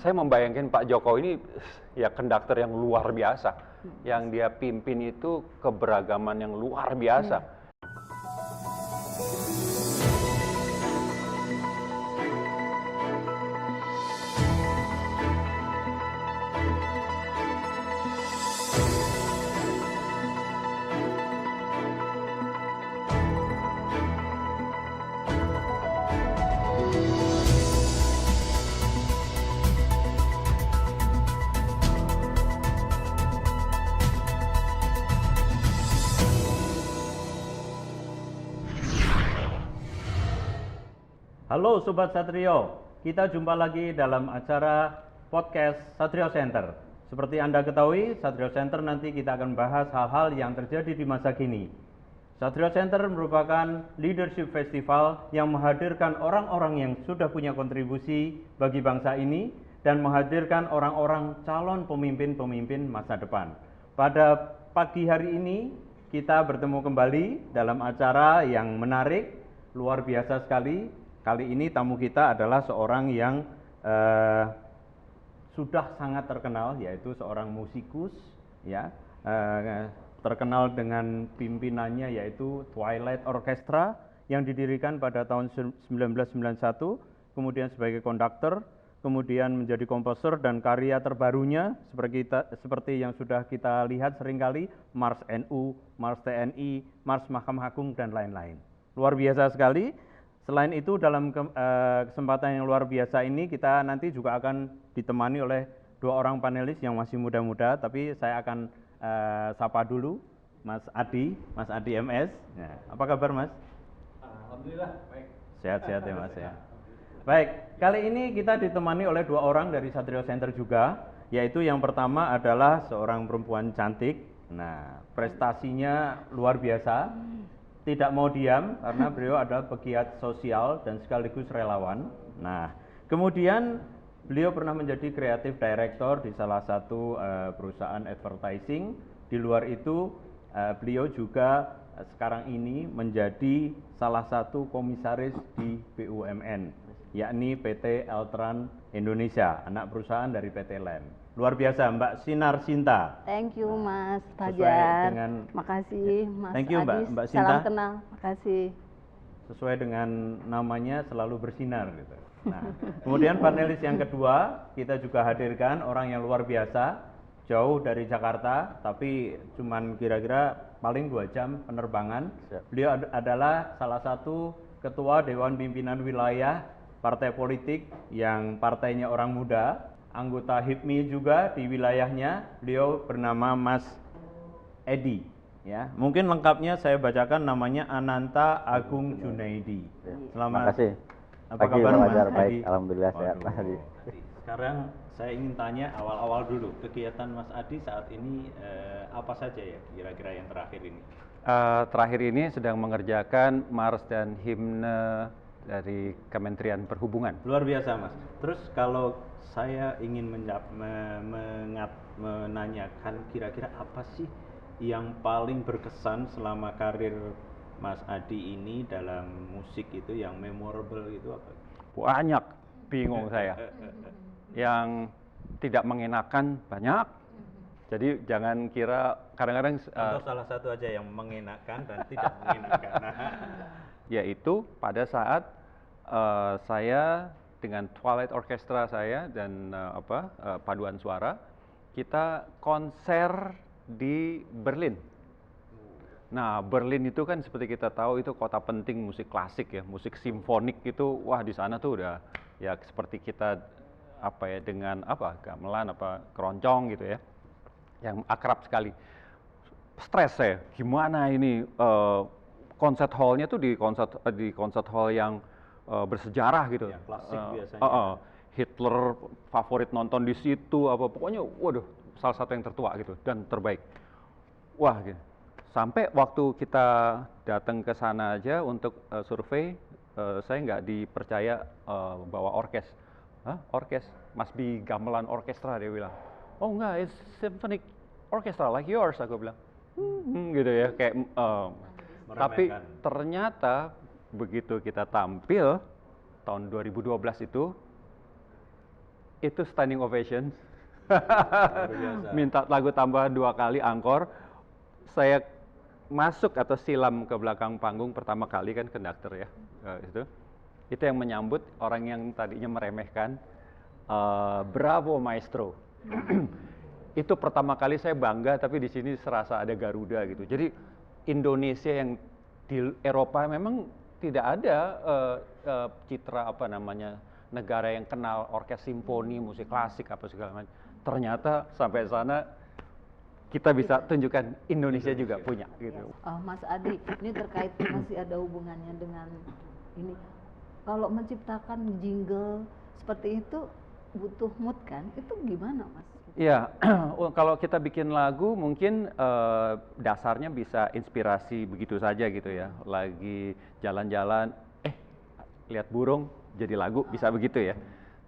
saya membayangkan Pak Jokowi ini ya konduktor yang luar biasa, yang dia pimpin itu keberagaman yang luar biasa. Halo Sobat Satrio, kita jumpa lagi dalam acara podcast Satrio Center. Seperti Anda ketahui, Satrio Center nanti kita akan bahas hal-hal yang terjadi di masa kini. Satrio Center merupakan leadership festival yang menghadirkan orang-orang yang sudah punya kontribusi bagi bangsa ini dan menghadirkan orang-orang calon pemimpin-pemimpin masa depan. Pada pagi hari ini kita bertemu kembali dalam acara yang menarik, luar biasa sekali. Kali ini tamu kita adalah seorang yang sudah sangat terkenal, yaitu seorang musikus, ya, terkenal dengan pimpinannya yaitu Twilight Orchestra yang didirikan pada tahun 1991, kemudian sebagai konduktor, kemudian menjadi komposer dan karya terbarunya seperti yang sudah kita lihat seringkali, Mars NU, Mars TNI, Mars Mahkamah Agung dan lain-lain. Luar biasa sekali. Selain itu dalam kesempatan yang luar biasa ini kita nanti juga akan ditemani oleh dua orang panelis yang masih muda-muda, tapi saya akan sapa dulu Mas Adi MS. Ya, apa kabar Mas? Alhamdulillah baik. Sehat-sehat ya Mas ya. Baik, kali ini kita ditemani oleh dua orang dari Satrio Center juga, yaitu yang pertama adalah seorang perempuan cantik. Nah, prestasinya luar biasa. Tidak mau diam karena beliau adalah pegiat sosial dan sekaligus relawan. Nah, kemudian beliau pernah menjadi kreatif director di salah satu perusahaan advertising. Di luar itu beliau juga sekarang ini menjadi salah satu komisaris di BUMN, yakni PT Eltran Indonesia, anak perusahaan dari PT Lem. Luar biasa Mbak Sinar Sinta. Thank you Mas Sesuai Fajar. dengan Makasih Mas Thank you, Adi. Mbak Sinta. Salam kenal. Makasih. Sesuai dengan namanya selalu bersinar gitu. Nah, kemudian panelis yang kedua kita juga hadirkan orang yang luar biasa, jauh dari Jakarta, tapi cuman kira-kira paling 2 jam penerbangan. Beliau adalah salah satu ketua Dewan Pimpinan Wilayah partai politik yang partainya orang muda, anggota HIPMI juga di wilayahnya. Beliau bernama Mas Edi. Ya, mungkin lengkapnya saya bacakan namanya Ananta Agung Junaidi. Selamat. Terima kasih. Apa kabar Mas Edi? Baik, alhamdulillah sehat Mas Adi. Sekarang saya ingin tanya awal-awal dulu, kegiatan Mas Adi saat ini apa saja ya kira-kira yang terakhir ini? Terakhir ini sedang mengerjakan Mars dan himne dari Kementerian Perhubungan. Luar biasa Mas. Terus kalau saya ingin menanyakan kira-kira apa sih yang paling berkesan selama karir Mas Adi ini dalam musik itu yang memorable itu apa? Banyak, bingung saya. Yang tidak mengenakan banyak. Jadi jangan kira kadang-kadang salah satu aja yang mengenakan dan tidak mengenakan. Yaitu pada saat saya dengan Twilight Orchestra saya dan paduan suara, kita konser di Berlin. Nah, Berlin itu kan seperti kita tahu itu kota penting musik klasik ya, musik simfonik itu, wah di sana tuh udah ya seperti kita dengan gamelan keroncong gitu ya, yang akrab sekali. Stres saya, gimana ini konser hallnya tuh di konser hall yang bersejarah gitu. Ya, klasik biasanya. Hitler favorit nonton di situ pokoknya waduh salah satu yang tertua gitu dan terbaik. Wah gitu. Sampai waktu kita datang ke sana aja untuk survei, saya nggak dipercaya bawa orkes. Hah? Orkes? Must be gamelan orkestra, dia bilang. Oh enggak, it's symphonic orchestra like yours, aku bilang. Gitu ya, kayak tapi ternyata begitu kita tampil tahun 2012 itu Itu standing ovation. Luar biasa. Minta lagu tambahan 2 kali angkor. Saya masuk atau silam ke belakang panggung pertama kali kan konduktor ya. Itu yang menyambut orang yang tadinya meremehkan. Bravo maestro. Itu pertama kali saya bangga, tapi di sini serasa ada Garuda gitu. Jadi Indonesia yang di Eropa memang tidak ada citra apa namanya negara yang kenal orkes simfoni, musik klasik apa segala macam. Ternyata sampai sana kita bisa tunjukkan Indonesia juga punya gitu. Mas Adi, ini terkait masih ada hubungannya dengan ini. Kalau menciptakan jingle seperti itu butuh mood kan? Itu gimana, Mas? Ya, kalau kita bikin lagu mungkin dasarnya bisa inspirasi begitu saja gitu ya. Lagi jalan-jalan, lihat burung jadi lagu, bisa begitu ya.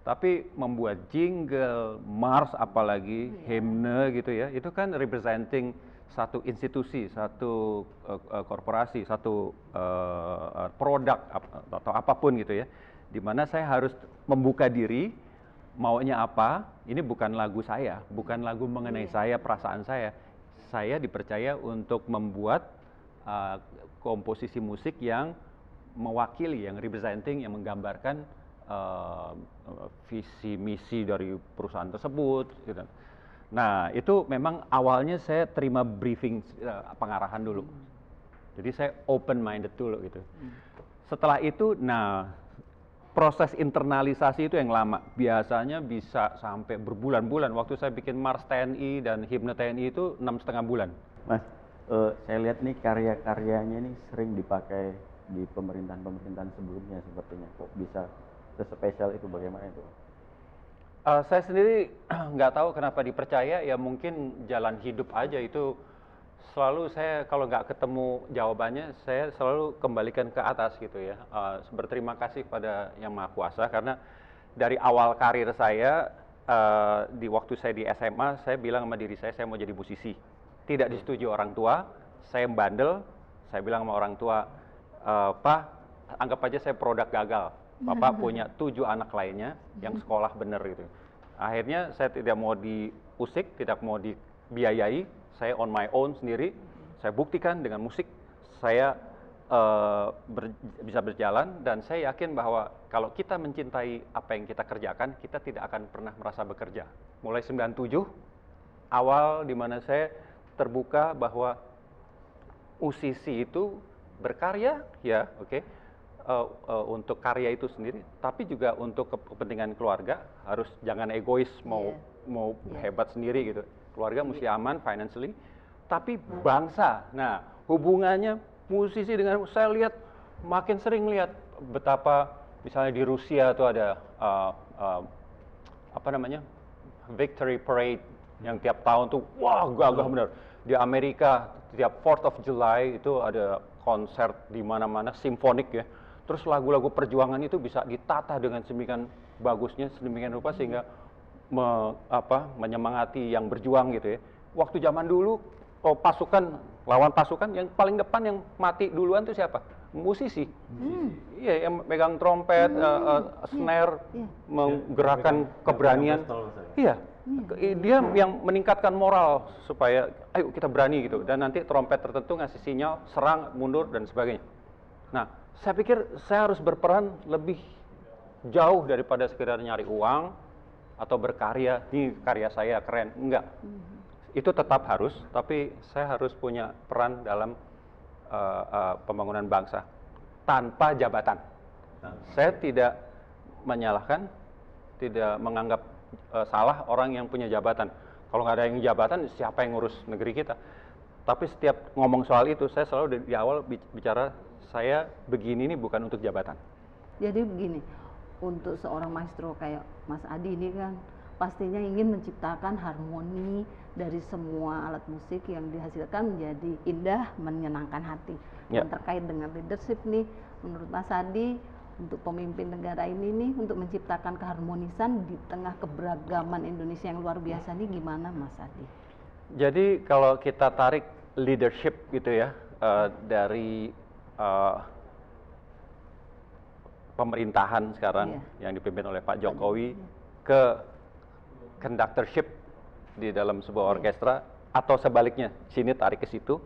Tapi membuat jingle, mars apalagi, himne gitu ya, itu kan representing satu institusi, satu korporasi, satu produk atau apapun gitu ya. Dimana saya harus membuka diri, maunya apa, ini bukan lagu saya, bukan lagu mengenai saya, perasaan saya. Saya dipercaya untuk membuat komposisi musik yang mewakili, yang representing, yang menggambarkan visi misi dari perusahaan tersebut gitu. Nah, itu memang awalnya saya terima briefing pengarahan dulu. Jadi saya open minded dulu gitu. Setelah itu, nah proses internalisasi itu yang lama. Biasanya bisa sampai berbulan-bulan. Waktu saya bikin Mars TNI dan Himne TNI itu 6,5 bulan. Mas, saya lihat nih karya-karyanya nih sering dipakai di pemerintahan-pemerintahan sebelumnya sepertinya. Kok bisa sespesial itu, bagaimana itu? Saya sendiri nggak tahu kenapa dipercaya, ya mungkin jalan hidup aja itu. Selalu saya kalau nggak ketemu jawabannya, saya selalu kembalikan ke atas gitu ya. Berterima kasih pada Yang Maha Kuasa, karena dari awal karir saya, di waktu saya di SMA, saya bilang sama diri saya mau jadi musisi. Tidak disetujui orang tua, saya bandel, saya bilang sama orang tua, Pak, anggap aja saya produk gagal. Bapak punya 7 anak lainnya yang sekolah bener gitu. Akhirnya saya tidak mau diusik, tidak mau dibiayai, saya on my own sendiri. Saya buktikan dengan musik saya bisa berjalan, dan saya yakin bahwa kalau kita mencintai apa yang kita kerjakan, kita tidak akan pernah merasa bekerja. Mulai 97 awal di mana saya terbuka bahwa musisi itu berkarya ya, oke. Untuk karya itu sendiri, tapi juga untuk kepentingan keluarga, harus jangan egois mau hebat sendiri gitu. Keluarga mesti aman financially, tapi bangsa. Nah, hubungannya musisi dengan, saya lihat makin sering lihat betapa misalnya di Rusia itu ada apa namanya, Victory Parade yang tiap tahun tuh wah gagah bener. Di Amerika tiap 4th of July itu ada konser di mana-mana simfonik ya. Terus lagu-lagu perjuangan itu bisa ditata dengan sedemikian bagusnya, sedemikian rupa sehingga menyemangati yang berjuang gitu ya. Waktu zaman dulu, kalau pasukan lawan pasukan, yang paling depan yang mati duluan itu siapa? Musisi. Iya, yang megang trompet, snare, menggerakkan keberanian. Iya, dia yang meningkatkan moral supaya ayo kita berani gitu. Dan nanti trompet tertentu ngasih sinyal serang, mundur dan sebagainya. Nah, saya pikir saya harus berperan lebih jauh daripada sekedar nyari uang atau berkarya, ini karya saya keren, enggak. Itu tetap harus, tapi saya harus punya peran dalam pembangunan bangsa tanpa jabatan. Saya tidak menyalahkan, tidak menganggap salah orang yang punya jabatan. Kalau nggak ada yang jabatan, siapa yang ngurus negeri kita? Tapi setiap ngomong soal itu, saya selalu di awal bicara, saya begini ini bukan untuk jabatan. Jadi begini, untuk seorang maestro kayak Mas Adi ini kan pastinya ingin menciptakan harmoni dari semua alat musik yang dihasilkan menjadi indah, menyenangkan hati. Dan terkait dengan leadership nih, menurut Mas Adi, untuk pemimpin negara ini nih, untuk menciptakan keharmonisan di tengah keberagaman Indonesia yang luar biasa nih, gimana Mas Adi? Jadi kalau kita tarik leadership gitu ya, dari pemerintahan sekarang yang dipimpin oleh Pak Jokowi ke conductorship di dalam sebuah orkestra, atau sebaliknya, sini tarik ke situ.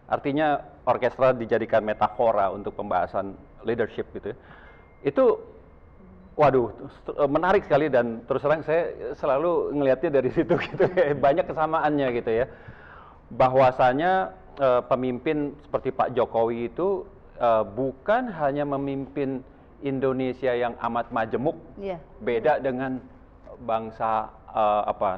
Artinya orkestra dijadikan metafora untuk pembahasan leadership gitu ya. Itu, waduh, menarik sekali, dan terus terang saya selalu ngelihatnya dari situ gitu ya. Banyak kesamaannya gitu ya. Bahwasanya pemimpin seperti Pak Jokowi itu bukan hanya memimpin Indonesia yang amat majemuk, beda dengan bangsa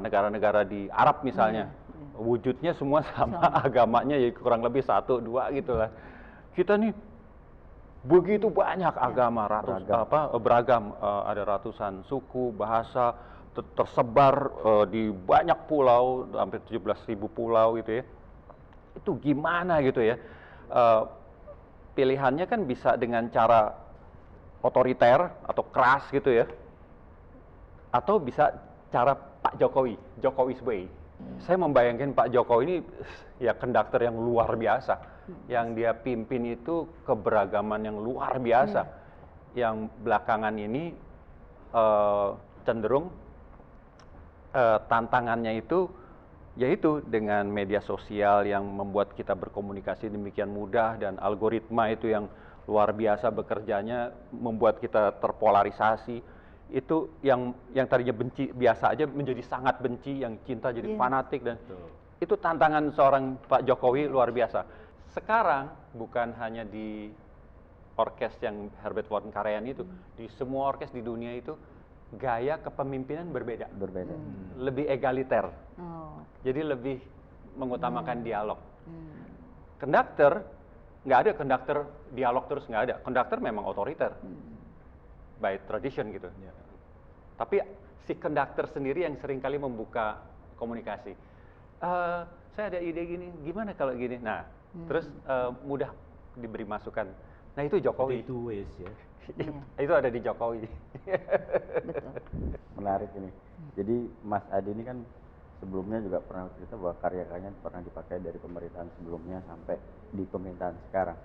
negara-negara di Arab misalnya, wujudnya semua sama, agamanya ya kurang lebih 1, 2 gitulah. Kita nih begitu banyak agama, beragam, ada ratusan suku, bahasa, tersebar di banyak pulau, hampir 17.000 pulau gitu ya. Itu gimana gitu ya? Pilihannya kan bisa dengan cara otoriter atau keras gitu ya, atau bisa cara Pak Jokowi, Jokowi's way. Saya membayangkan Pak Jokowi ini ya konduktor yang luar biasa, yang dia pimpin itu keberagaman yang luar biasa, yang belakangan ini cenderung tantangannya itu yaitu dengan media sosial yang membuat kita berkomunikasi demikian mudah, dan algoritma itu yang luar biasa bekerjanya, membuat kita terpolarisasi. Itu yang tadinya benci biasa aja menjadi sangat benci, yang cinta jadi fanatik, dan itu tantangan seorang Pak Jokowi luar biasa. Sekarang bukan hanya di orkes yang Herbert von Karajan itu, di semua orkes di dunia itu gaya kepemimpinan berbeda. Lebih egaliter. Jadi lebih mengutamakan dialog. Konduktor nggak ada konduktor dialog terus, nggak ada. Konduktor memang otoriter by tradition gitu. Tapi si konduktor sendiri yang seringkali membuka komunikasi. Saya ada ide gini, gimana kalau gini? Nah, terus mudah diberi masukan. Nah itu Jokowi. Itu ways ya. Itu ada di Jokowi. Betul. Menarik ini. Jadi Mas Adi ini kan sebelumnya juga pernah cerita bahwa karya-karyanya pernah dipakai dari pemerintahan sebelumnya sampai di pemerintahan sekarang.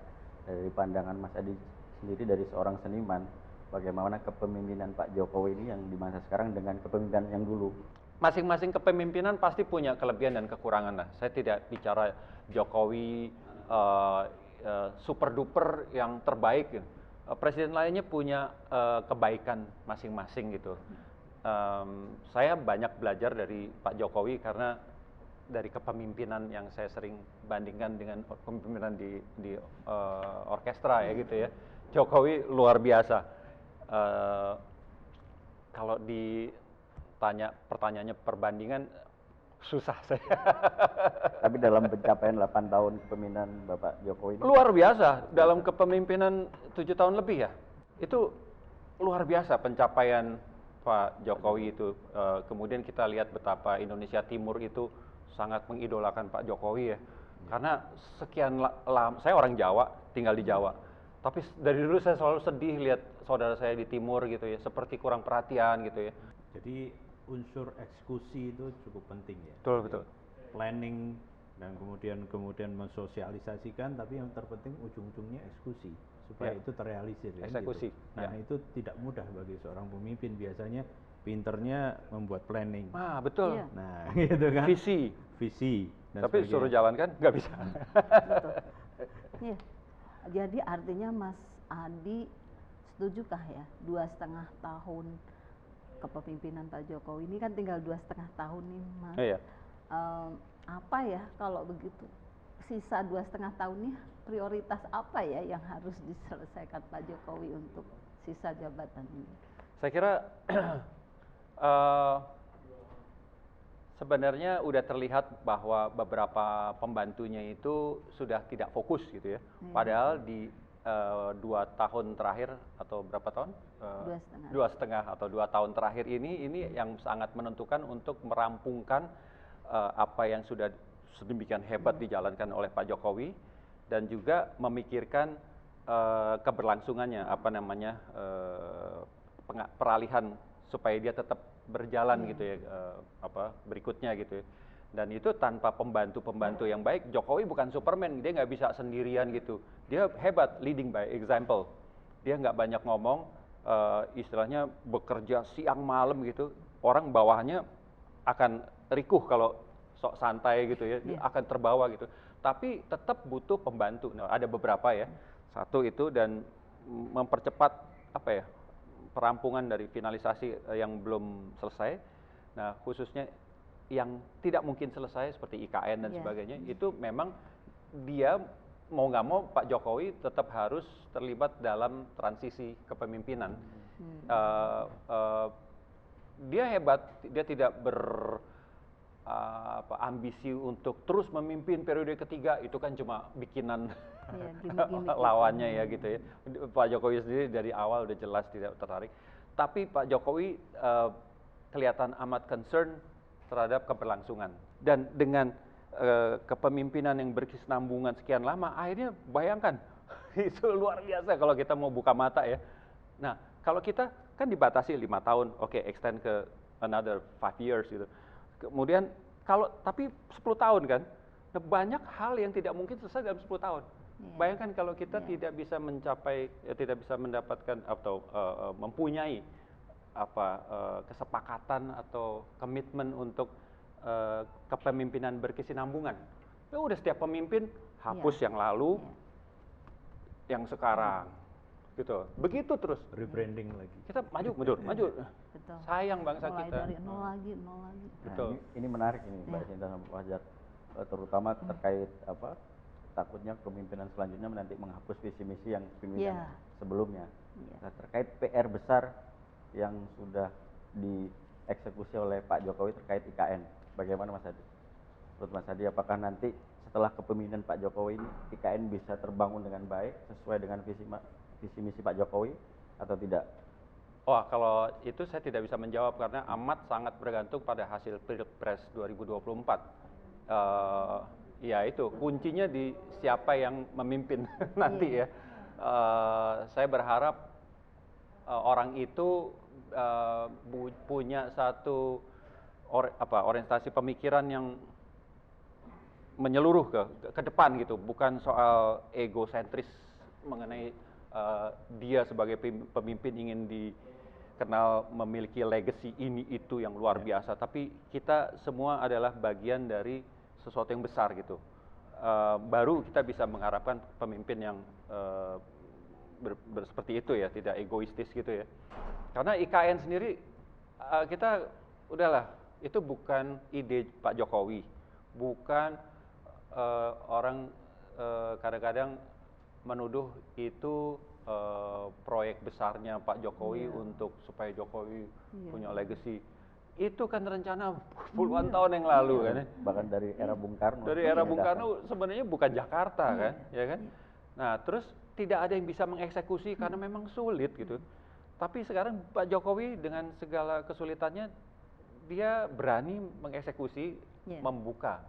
Dari pandangan Mas Adi sendiri dari seorang seniman, bagaimana kepemimpinan Pak Jokowi ini yang di masa sekarang dengan kepemimpinan yang dulu? Masing-masing kepemimpinan pasti punya kelebihan dan kekurangan lah. Saya tidak bicara Jokowi super duper yang terbaik. Presiden lainnya punya kebaikan masing-masing gitu. Saya banyak belajar dari Pak Jokowi karena dari kepemimpinan yang saya sering bandingkan dengan kepemimpinan di orkestra ya gitu ya. Jokowi luar biasa. Kalau ditanya pertanyaannya perbandingan, susah saya. Tapi dalam pencapaian 8 tahun kepemimpinan Bapak Jokowi ini Luar biasa, dalam kepemimpinan 7 tahun lebih ya, itu luar biasa pencapaian Pak Jokowi itu. Kemudian kita lihat betapa Indonesia Timur itu sangat mengidolakan Pak Jokowi ya. Karena sekian lama, saya orang Jawa, tinggal di Jawa. Tapi dari dulu saya selalu sedih lihat saudara saya di Timur gitu ya, seperti kurang perhatian gitu ya. Jadi unsur eksekusi itu cukup penting ya. Betul. Planning dan kemudian mensosialisasikan, tapi yang terpenting ujung-ujungnya eksekusi supaya itu terrealisir. Eksekusi. Gitu. Nah itu tidak mudah bagi seorang pemimpin, biasanya pinternya membuat planning. Betul. Nah gitu kan. Visi. Dan tapi sebagainya. suruh jalankan nggak bisa. Betul. Iya. Jadi artinya Mas Adi setujukah ya 2,5 tahun kepemimpinan Pak Jokowi ini kan tinggal 2,5 tahun nih Mas. Iya. Apa ya kalau begitu sisa 2,5 tahun ini prioritas apa ya yang harus diselesaikan Pak Jokowi untuk sisa jabatan ini? Saya kira sebenarnya udah terlihat bahwa beberapa pembantunya itu sudah tidak fokus gitu ya. Padahal di 2 tahun terakhir atau berapa tahun? 2,5 atau 2 tahun terakhir ini yang sangat menentukan untuk merampungkan apa yang sudah sedemikian hebat dijalankan oleh Pak Jokowi, dan juga memikirkan keberlangsungannya, peralihan supaya dia tetap berjalan gitu ya, berikutnya gitu ya. Dan itu tanpa pembantu-pembantu yang baik. Jokowi bukan Superman, dia nggak bisa sendirian gitu. Dia hebat, leading by example. Dia nggak banyak ngomong, istilahnya bekerja siang malam gitu. Orang bawahnya akan rikuh kalau sok santai gitu ya, Iya. akan terbawa gitu. Tapi tetap butuh pembantu. Nah, ada beberapa ya. Satu itu dan mempercepat apa ya? Perampungan dari finalisasi yang belum selesai. Nah, khususnya yang tidak mungkin selesai seperti IKN dan Iya. sebagainya, itu memang dia mau nggak mau Pak Jokowi tetap harus terlibat dalam transisi kepemimpinan. Dia hebat, dia tidak ambisi untuk terus memimpin periode ketiga, itu kan cuma bikinan Iya, gimmick-gimmick itu. lawannya ya gitu ya. Pak Jokowi sendiri dari awal udah jelas tidak tertarik. Tapi Pak Jokowi kelihatan amat concern terhadap keberlangsungan. Dan dengan kepemimpinan yang berkesinambungan sekian lama, akhirnya bayangkan itu luar biasa kalau kita mau buka mata ya. Nah, kalau kita kan dibatasi 5 tahun, oke, extend ke another 5 years gitu. Kemudian tapi 10 tahun kan, nah, banyak hal yang tidak mungkin selesai dalam 10 tahun. Iya. Bayangkan kalau kita Iya. tidak bisa mencapai, tidak bisa mendapatkan atau mempunyai kesepakatan atau komitmen untuk kepemimpinan berkesinambungan. Ya udah, setiap pemimpin hapus yang lalu, yang sekarang, gitu. Begitu terus. Rebranding lagi. Kita maju, mundur, maju. Betul. Sayang bangsa Mulai kita. dari nol lagi, nol lagi. Nah, Betul. ini menarik ini Mbak Iya. Sinta sama Pak Fajar. Terutama terkait takutnya kepemimpinan selanjutnya nanti menghapus visi misi yang pimpinan Iya. sebelumnya. Iya. Nah, terkait PR besar yang sudah dieksekusi oleh Pak Jokowi terkait IKN, bagaimana Mas Adi? Menurut Mas Adi, apakah nanti setelah kepemimpinan Pak Jokowi ini IKN bisa terbangun dengan baik sesuai dengan visi misi Pak Jokowi atau tidak? Wah, kalau itu saya tidak bisa menjawab karena amat sangat bergantung pada hasil Pilpres 2024. Ya itu, kuncinya di siapa yang memimpin nanti ya. Saya berharap orang itu punya satu orientasi pemikiran yang menyeluruh ke depan gitu, bukan soal egosentris mengenai dia sebagai pemimpin ingin dikenal memiliki legacy ini itu yang luar biasa, tapi kita semua adalah bagian dari sesuatu yang besar gitu. Baru kita bisa mengharapkan pemimpin yang seperti itu ya, tidak egoistis gitu ya. Karena IKN sendiri kita udahlah, itu bukan ide Pak Jokowi, bukan orang kadang-kadang menuduh itu proyek besarnya Pak Jokowi untuk supaya Jokowi punya legacy. Itu kan rencana puluhan tahun yang lalu kan ya. Bahkan dari era Bung Karno. Dari era Bung Karno sebenarnya bukan Jakarta kan, ya kan? Nah, terus tidak ada yang bisa mengeksekusi karena memang sulit gitu. Tapi sekarang Pak Jokowi dengan segala kesulitannya dia berani mengeksekusi, membuka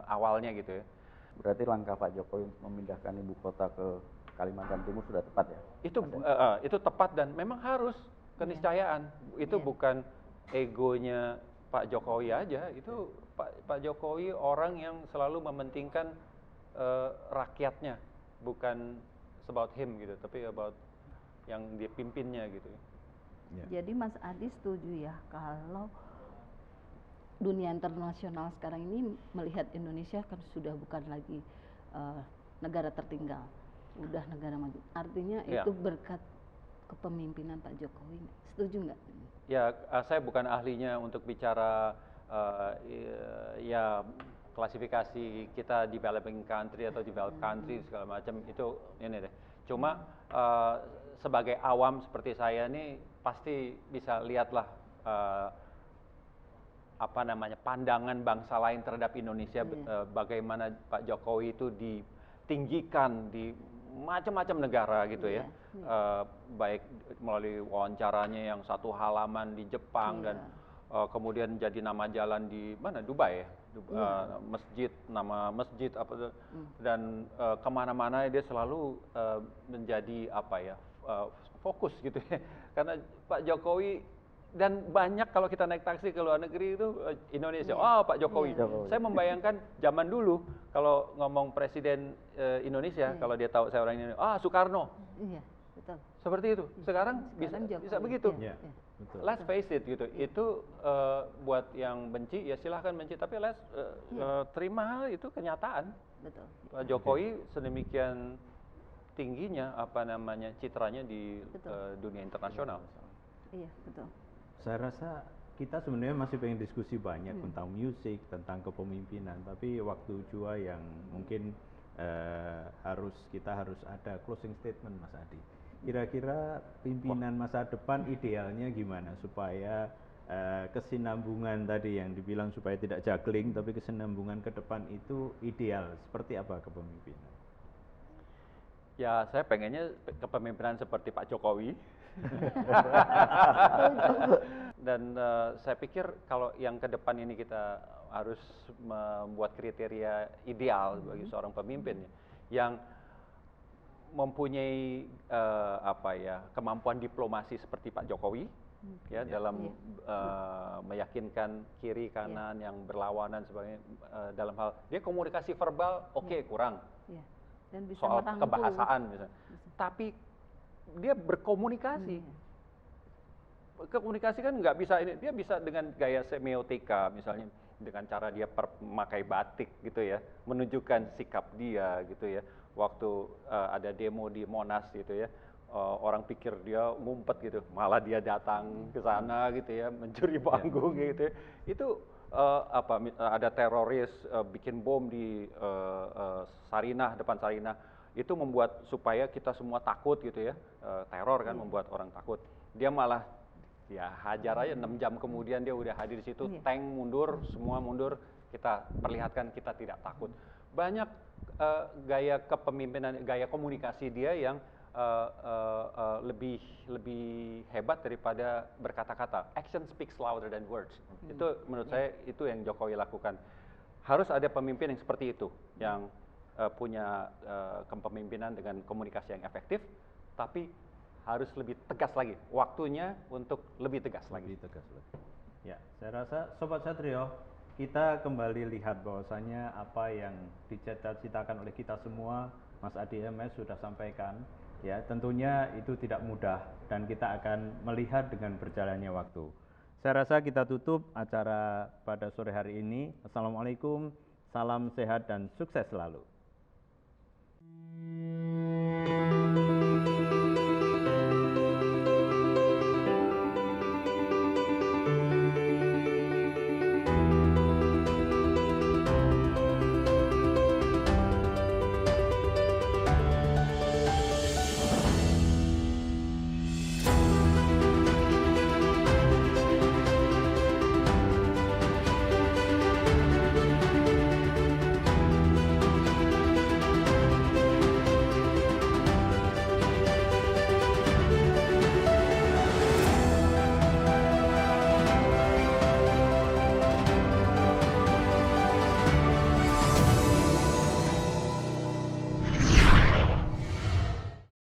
awalnya gitu ya. Berarti langkah Pak Jokowi memindahkan ibu kota ke Kalimantan Timur sudah tepat ya? Itu tepat dan memang harus keniscayaan. Itu bukan egonya Pak Jokowi aja, itu Pak Jokowi orang yang selalu mementingkan rakyatnya, bukan about him gitu, tapi about yang dia pimpinnya gitu. Jadi Mas Adi setuju ya kalau dunia internasional sekarang ini melihat Indonesia kan sudah bukan lagi negara tertinggal, udah negara maju. Artinya itu berkat kepemimpinan Pak Jokowi. Setuju nggak? Ya, saya bukan ahlinya untuk bicara ya klasifikasi kita developing country atau developed country segala macam, itu ini deh. Cuma sebagai awam seperti saya nih pasti bisa lihatlah pandangan bangsa lain terhadap Indonesia, bagaimana Pak Jokowi itu ditinggikan di macam-macam negara gitu ya, baik melalui wawancaranya yang 1 halaman di Jepang dan kemudian jadi nama jalan di mana, Dubai ya, masjid, nama masjid dan kemana-mana dia selalu menjadi fokus gitu ya, karena Pak Jokowi. Dan banyak kalau kita naik taksi ke luar negeri itu Indonesia, Pak Jokowi. Saya membayangkan zaman dulu kalau ngomong presiden Indonesia, kalau dia tahu saya orang Indonesia, Soekarno. Iya, betul. Seperti itu. Sekarang bisa begitu. Betul. let's face it gitu. Itu buat yang benci ya silahkan benci, tapi terima itu kenyataan. Betul. Pak Jokowi sedemikian tingginya apa namanya citranya di dunia internasional. Iya, betul. Saya rasa kita sebenarnya masih pengen diskusi banyak tentang musik, tentang kepemimpinan, tapi waktu jua yang mungkin kita harus ada closing statement, Mas Adi. Kira-kira pimpinan masa depan idealnya gimana supaya kesinambungan tadi yang dibilang supaya tidak juggling, tapi kesinambungan ke depan itu ideal. Seperti apa kepemimpinan? Ya, saya pengennya kepemimpinan seperti Pak Jokowi. Dan saya pikir kalau yang ke depan ini kita harus membuat kriteria ideal bagi seorang pemimpin yang mempunyai kemampuan diplomasi seperti Pak Jokowi, ya dalam meyakinkan kiri kanan yang berlawanan sebagainya, dalam hal dia komunikasi verbal kurang. Dan bisa soal merangkul. kebahasaan misalnya. Tapi dia berkomunikasi. Komunikasi kan nggak bisa ini, dia bisa dengan gaya semiotika misalnya, dengan cara dia memakai batik gitu ya, menunjukkan sikap dia gitu ya. Waktu ada demo di Monas gitu ya, orang pikir dia ngumpet gitu, malah dia datang ke sana gitu ya, mencuri panggung gitu ya. Itu ada teroris bikin bom di Sarinah, depan Sarinah, itu membuat supaya kita semua takut gitu ya, teror kan membuat orang takut. Dia malah ya hajar aja 6 jam kemudian dia udah hadir di situ, tank mundur, semua mundur, kita perlihatkan kita tidak takut. Banyak gaya kepemimpinan, gaya komunikasi dia yang lebih hebat daripada berkata-kata. Action speaks louder than words. Itu menurut saya itu yang Jokowi lakukan. Harus ada pemimpin yang seperti itu, yang punya kepemimpinan dengan komunikasi yang efektif, tapi harus lebih tegas lagi. Waktunya untuk lebih tegas lagi. Ya, saya rasa Sobat Satrio, kita kembali lihat bahwasanya apa yang dicita-citakan oleh kita semua, Mas Adi MS sudah sampaikan. Ya, tentunya itu tidak mudah dan kita akan melihat dengan berjalannya waktu. Saya rasa kita tutup acara pada sore hari ini. Assalamualaikum, salam sehat dan sukses selalu.